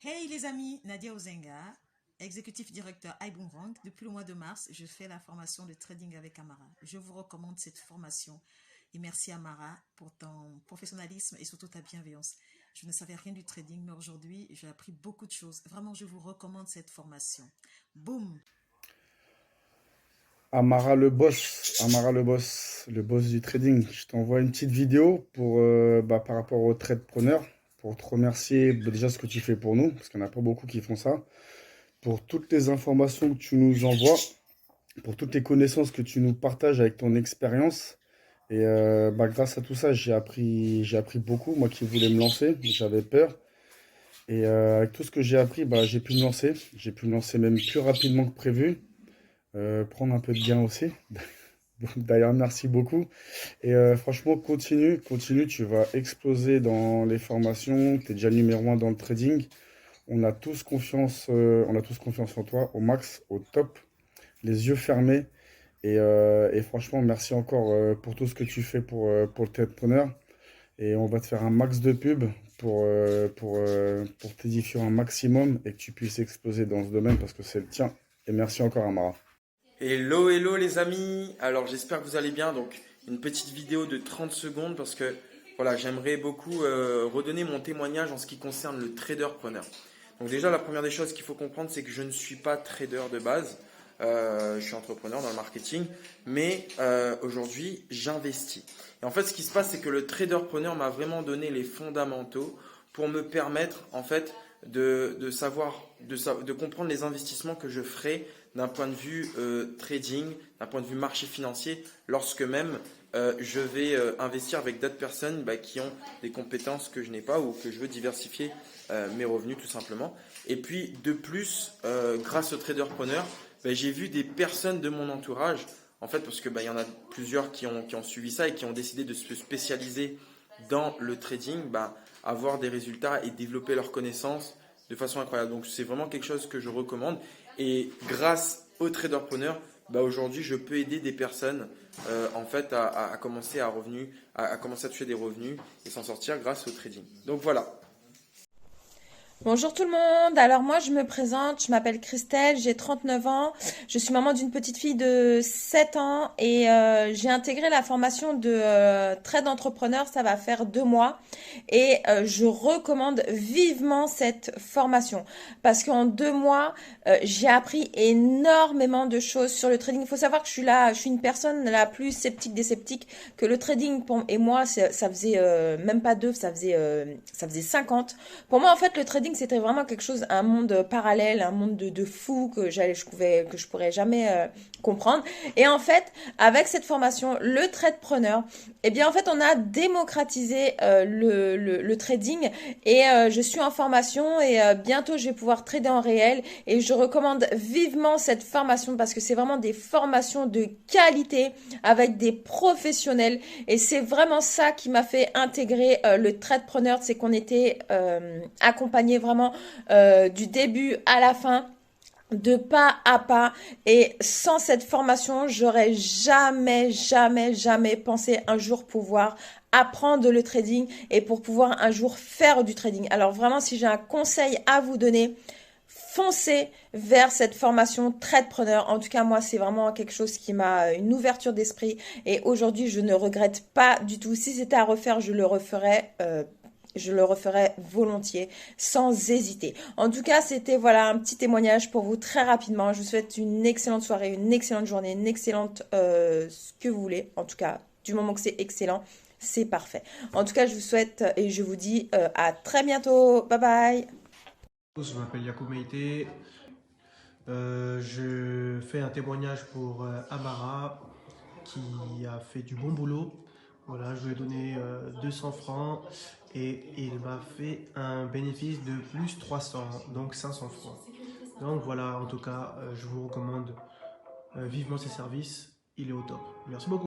Hey les amis, Nadia Ozenga, exécutif directeur iBoomerang. Depuis le mois de mars, je fais la formation de trading avec Amara. Je vous recommande cette formation et merci Amara pour ton professionnalisme et surtout ta bienveillance. Je ne savais rien du trading, mais aujourd'hui, j'ai appris beaucoup de choses. Vraiment, je vous recommande cette formation. Boum! Le boss du trading. Je t'envoie une petite vidéo par rapport au tradepreneur, pour te remercier déjà ce que tu fais pour nous, parce qu'il n'y en a pas beaucoup qui font ça, pour toutes les informations que tu nous envoies, pour toutes les connaissances que tu nous partages avec ton expérience. Grâce à tout ça, j'ai appris beaucoup. Moi qui voulais me lancer, j'avais peur. Avec tout ce que j'ai appris, j'ai pu me lancer. J'ai pu me lancer même plus rapidement que prévu. Prendre un peu de gain aussi. D'ailleurs, merci beaucoup. Franchement, continue, tu vas exploser dans les formations. Tu es déjà numéro un dans le trading. On a tous confiance en toi, au max, au top, les yeux fermés. Franchement, merci encore pour tout ce que tu fais pour le entrepreneur. Et on va te faire un max de pub pour t'édifier un maximum et que tu puisses exploser dans ce domaine parce que c'est le tien. Et merci encore, Amara. Hello, hello les amis. Alors j'espère que vous allez bien. Donc une petite vidéo de 30 secondes parce que voilà, j'aimerais beaucoup redonner mon témoignage en ce qui concerne le traderpreneur. Donc déjà la première des choses qu'il faut comprendre, c'est que je ne suis pas trader de base. Je suis entrepreneur dans le marketing, mais aujourd'hui j'investis. Et en fait ce qui se passe, c'est que le traderpreneur m'a vraiment donné les fondamentaux pour me permettre en fait de savoir, de comprendre les investissements que je ferai d'un point de vue trading, d'un point de vue marché financier, lorsque même je vais investir avec d'autres personnes qui ont des compétences que je n'ai pas ou que je veux diversifier mes revenus tout simplement. Et puis de plus, grâce au traderpreneur, j'ai vu des personnes de mon entourage, en fait parce que il y en a plusieurs qui ont suivi ça et qui ont décidé de se spécialiser dans le trading, avoir des résultats et développer leurs connaissances de façon incroyable. Donc c'est vraiment quelque chose que je recommande. Et grâce au traderpreneur, aujourd'hui je peux aider des personnes en fait à commencer à commencer à toucher des revenus et s'en sortir grâce au trading. Donc voilà. Bonjour tout le monde, alors moi je me présente, je m'appelle Christelle, j'ai 39 ans, je suis maman d'une petite fille de 7 ans et j'ai intégré la formation de trade entrepreneur, ça va faire 2 mois et je recommande vivement cette formation parce qu'en 2 mois j'ai appris énormément de choses sur le trading. Il faut savoir que je suis une personne la plus sceptique des sceptiques, que le trading et moi ça faisait même pas deux, ça faisait 50. Pour moi en fait le trading c'était vraiment quelque chose, un monde parallèle, un monde de fou que je pourrais jamais comprendre. Et en fait, avec cette formation, le tradepreneur, eh bien en fait, on a démocratisé le trading et je suis en formation et bientôt je vais pouvoir trader en réel et je recommande vivement cette formation parce que c'est vraiment des formations de qualité avec des professionnels et c'est vraiment ça qui m'a fait intégrer le tradepreneur, c'est qu'on était accompagné vraiment du début à la fin de pas à pas et sans cette formation j'aurais jamais pensé un jour pouvoir apprendre le trading et pour pouvoir un jour faire du trading. Alors vraiment si j'ai un conseil à vous donner, foncez vers cette formation tradepreneur. En tout cas moi c'est vraiment quelque chose qui m'a une ouverture d'esprit et aujourd'hui je ne regrette pas du tout. Si c'était à refaire je le referai volontiers, sans hésiter. En tout cas, c'était voilà un petit témoignage pour vous très rapidement. Je vous souhaite une excellente soirée, une excellente journée, une excellente ce que vous voulez. En tout cas, du moment que c'est excellent, c'est parfait. En tout cas, je vous souhaite et je vous dis à très bientôt. Bye bye. Je m'appelle Yacoub Meïté. Je fais un témoignage pour Amara qui a fait du bon boulot. Voilà, je lui ai donné 200 francs et il m'a fait un bénéfice de plus 300, donc 500 francs. Donc voilà, en tout cas, je vous recommande vivement ses services. Il est au top. Merci beaucoup.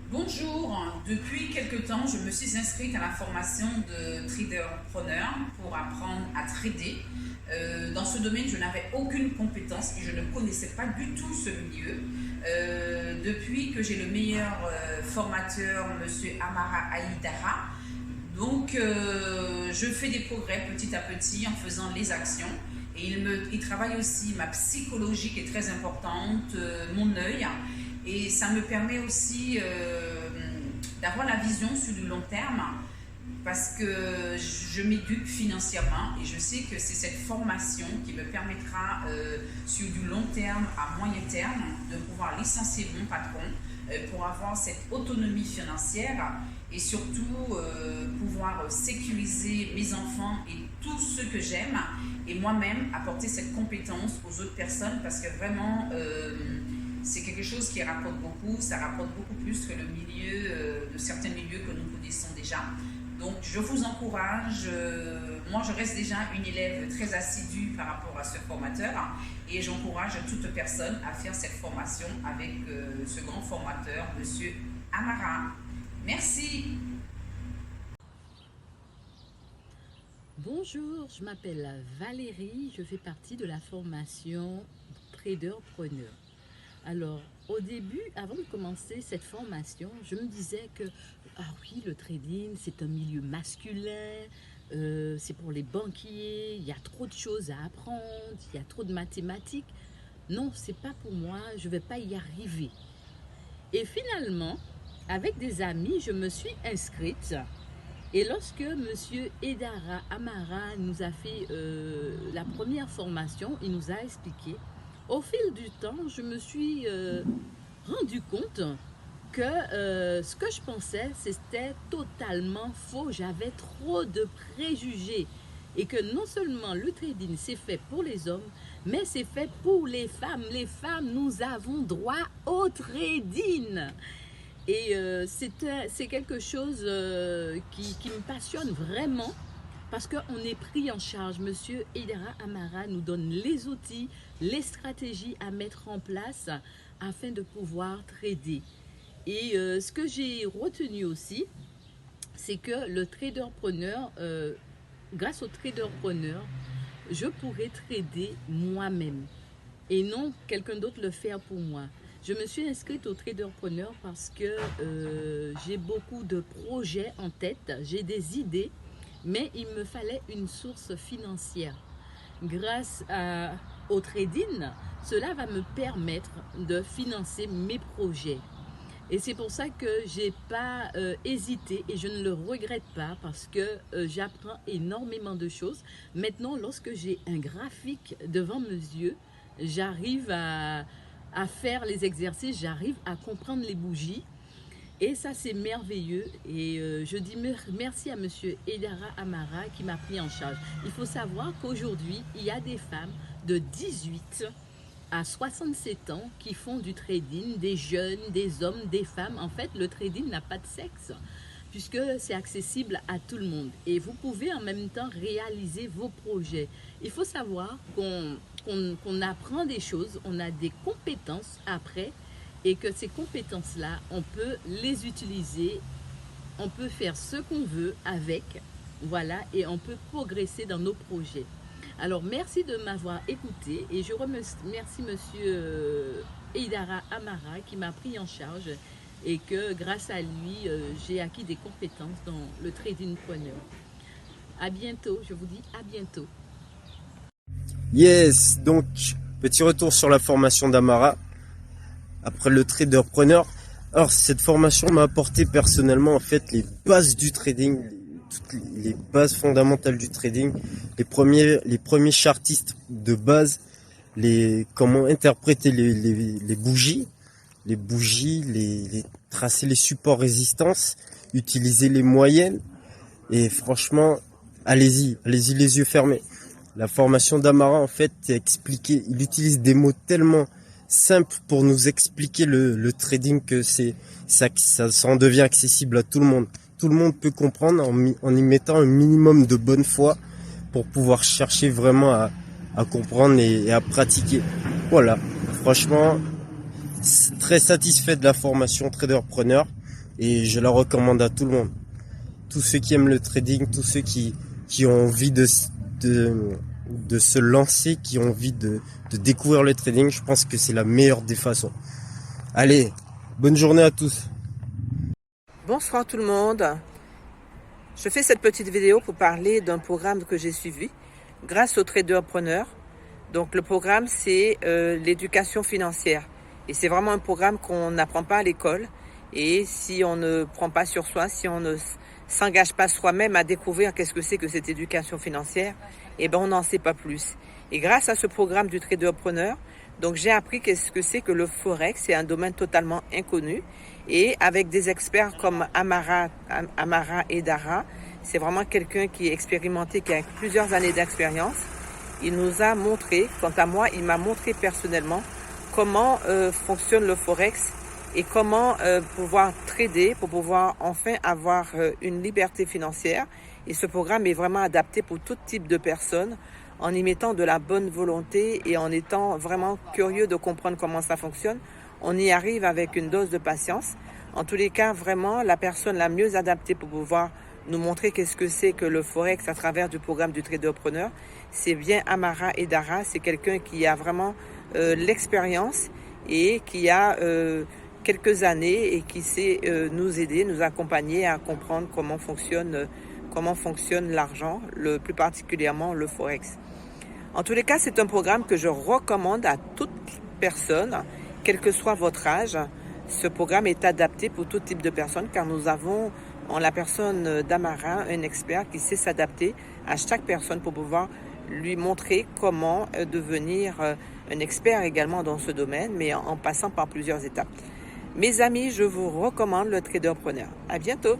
Bonjour, depuis quelque temps, je me suis inscrite à la formation de traderpreneur pour apprendre à trader. Dans ce domaine, je n'avais aucune compétence et je ne connaissais pas du tout ce milieu. Depuis que j'ai le meilleur formateur, Monsieur Amara Aïdara, Donc, je fais des progrès petit à petit en faisant les actions. Et il travaille aussi ma psychologie qui est très importante, mon œil. Et ça me permet aussi d'avoir la vision sur du long terme parce que je m'éduque financièrement et je sais que c'est cette formation qui me permettra sur du long terme à moyen terme de pouvoir licencier mon patron pour avoir cette autonomie financière et surtout pouvoir sécuriser mes enfants et tous ceux que j'aime et moi-même apporter cette compétence aux autres personnes parce que vraiment c'est quelque chose qui rapporte beaucoup, ça rapporte beaucoup plus que le milieu de certains milieux que nous connaissons déjà. Donc je vous encourage, moi je reste déjà une élève très assidue par rapport à ce formateur et j'encourage toute personne à faire cette formation avec ce grand formateur, Monsieur Amara. Merci. Bonjour, je m'appelle Valérie, je fais partie de la formation Trader-Preneur. Alors, au début, avant de commencer cette formation, je me disais que, ah oui, le trading, c'est un milieu masculin, c'est pour les banquiers, il y a trop de choses à apprendre, il y a trop de mathématiques. Non, c'est pas pour moi, je ne vais pas y arriver. Et finalement, avec des amis, je me suis inscrite. Et lorsque M. Edara Amara nous a fait la première formation, il nous a expliqué. Au fil du temps, je me suis rendu compte que ce que je pensais, c'était totalement faux. J'avais trop de préjugés. Et que non seulement le trading, c'est fait pour les hommes, mais c'est fait pour les femmes. Les femmes, nous avons droit au trading. Et c'est quelque chose qui me passionne vraiment. Parce qu'on est pris en charge. Monsieur Edara Amara nous donne les outils, les stratégies à mettre en place afin de pouvoir trader. Et ce que j'ai retenu aussi, c'est que le trader-preneur, grâce au trader-preneur, je pourrais trader moi-même et non quelqu'un d'autre le faire pour moi. Je me suis inscrite au trader-preneur parce que j'ai beaucoup de projets en tête, j'ai des idées. Mais il me fallait une source financière. Grâce au trading, cela va me permettre de financer mes projets. Et c'est pour ça que je n'ai pas hésité et je ne le regrette pas parce que j'apprends énormément de choses. Maintenant, lorsque j'ai un graphique devant mes yeux, j'arrive à faire les exercices, j'arrive à comprendre les bougies. Et ça, c'est merveilleux. Et je dis merci à M. Edara Amara qui m'a pris en charge. Il faut savoir qu'aujourd'hui, il y a des femmes de 18 à 67 ans qui font du trading, des jeunes, des hommes, des femmes. En fait, le trading n'a pas de sexe puisque c'est accessible à tout le monde. Et vous pouvez en même temps réaliser vos projets. Il faut savoir qu'on apprend des choses, on a des compétences après. Et que ces compétences-là, on peut les utiliser, on peut faire ce qu'on veut avec, voilà, et on peut progresser dans nos projets. Alors, merci de m'avoir écouté et je remercie Monsieur Edara Amara qui m'a pris en charge et que grâce à lui, j'ai acquis des compétences dans le trading-preneur. À bientôt, je vous dis à bientôt. Yes, donc, petit retour sur la formation d'Amara. Après le trader-preneur, alors cette formation m'a apporté personnellement en fait les bases du trading, toutes les bases fondamentales du trading, les premiers chartistes de base, comment interpréter les bougies, tracer les supports résistance, utiliser les moyennes et franchement, allez-y les yeux fermés. La formation d'Amara en fait est expliquée, il utilise des mots tellement simple pour nous expliquer le trading que ça en devient accessible à tout le monde. Tout le monde peut comprendre en y mettant un minimum de bonne foi pour pouvoir chercher vraiment à comprendre et à pratiquer. Voilà, franchement, très satisfait de la formation trader-preneur et je la recommande à tout le monde. Tous ceux qui aiment le trading, tous ceux qui ont envie de se lancer, qui ont envie de découvrir le trading, je pense que c'est la meilleure des façons. Allez, bonne journée à tous. Bonsoir tout le monde. Je fais cette petite vidéo pour parler d'un programme que j'ai suivi grâce au Traderpreneur. Donc le programme, c'est l'éducation financière. Et c'est vraiment un programme qu'on n'apprend pas à l'école. Et si on ne prend pas sur soi, si on ne s'engage pas soi-même à découvrir qu'est-ce que c'est que cette éducation financière, eh ben on n'en sait pas plus. Et grâce à ce programme du Traderpreneur, donc j'ai appris qu'est-ce que c'est que le Forex. C'est un domaine totalement inconnu. Et avec des experts comme Amara et Dara, c'est vraiment quelqu'un qui est expérimenté, qui a plusieurs années d'expérience. Il nous a montré, quant à moi, il m'a montré personnellement comment fonctionne le Forex et comment pouvoir trader pour pouvoir enfin avoir une liberté financière. Et ce programme est vraiment adapté pour tout type de personnes, en y mettant de la bonne volonté et en étant vraiment curieux de comprendre comment ça fonctionne. On y arrive avec une dose de patience. En tous les cas, vraiment, la personne la mieux adaptée pour pouvoir nous montrer qu'est-ce que c'est que le Forex à travers du programme du Traderpreneur, c'est bien Amara et Dara. C'est quelqu'un qui a vraiment l'expérience et qui a quelques années et qui sait nous aider, nous accompagner à comprendre comment fonctionne l'argent, plus particulièrement le Forex. En tous les cas, c'est un programme que je recommande à toute personne, quel que soit votre âge. Ce programme est adapté pour tout type de personnes car nous avons en la personne d'Amara un expert qui sait s'adapter à chaque personne pour pouvoir lui montrer comment devenir un expert également dans ce domaine, mais en passant par plusieurs étapes. Mes amis, je vous recommande le Traderpreneur. À bientôt.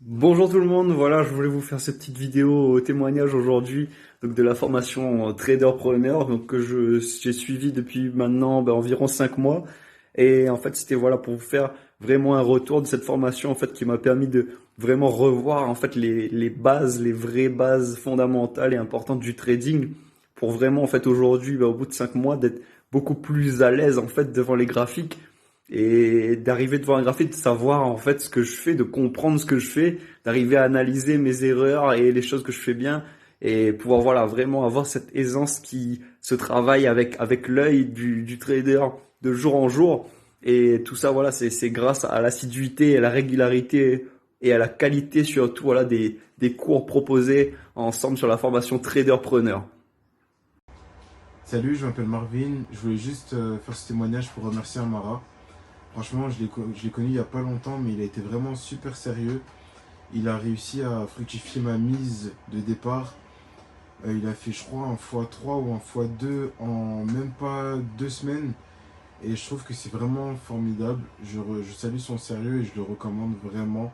Bonjour tout le monde, voilà, je voulais vous faire cette petite vidéo témoignage aujourd'hui donc de la formation Traderpreneur donc que j'ai suivi depuis maintenant environ 5 mois et en fait c'était voilà pour vous faire vraiment un retour de cette formation en fait qui m'a permis de vraiment revoir en fait les bases, les vraies bases fondamentales et importantes du trading pour vraiment en fait aujourd'hui au bout de 5 mois d'être beaucoup plus à l'aise en fait devant les graphiques. Et d'arriver devant un graphique, de savoir en fait ce que je fais, de comprendre ce que je fais, d'arriver à analyser mes erreurs et les choses que je fais bien et pouvoir voilà vraiment avoir cette aisance qui se travaille avec l'œil du trader de jour en jour. Et tout ça voilà c'est grâce à l'assiduité, à la régularité et à la qualité surtout voilà des cours proposés ensemble sur la formation Traderpreneur. Salut, je m'appelle Marvin, je voulais juste faire ce témoignage pour remercier Amara. Franchement, je l'ai connu il n'y a pas longtemps, mais il a été vraiment super sérieux. Il a réussi à fructifier ma mise de départ. Il a fait, je crois, un x3 ou un x2 en même pas 2 semaines. Et je trouve que c'est vraiment formidable. Je salue son sérieux et je le recommande vraiment.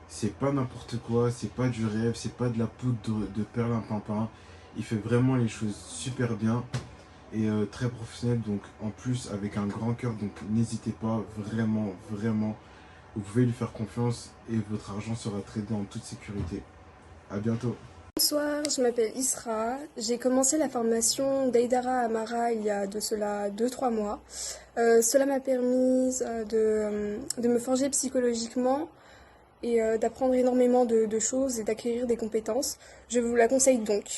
C'est pas n'importe quoi, c'est pas du rêve, c'est pas de la poudre de perlimpinpin. Il fait vraiment les choses super bien. Et très professionnel, donc en plus avec un grand cœur, donc n'hésitez pas, vraiment, vous pouvez lui faire confiance et votre argent sera tradé en toute sécurité. À bientôt. Bonsoir, je m'appelle Isra, j'ai commencé la formation d'Aidara Amara il y a de cela 2-3 mois. Cela m'a permis de me forger psychologiquement et d'apprendre énormément de choses et d'acquérir des compétences. Je vous la conseille donc.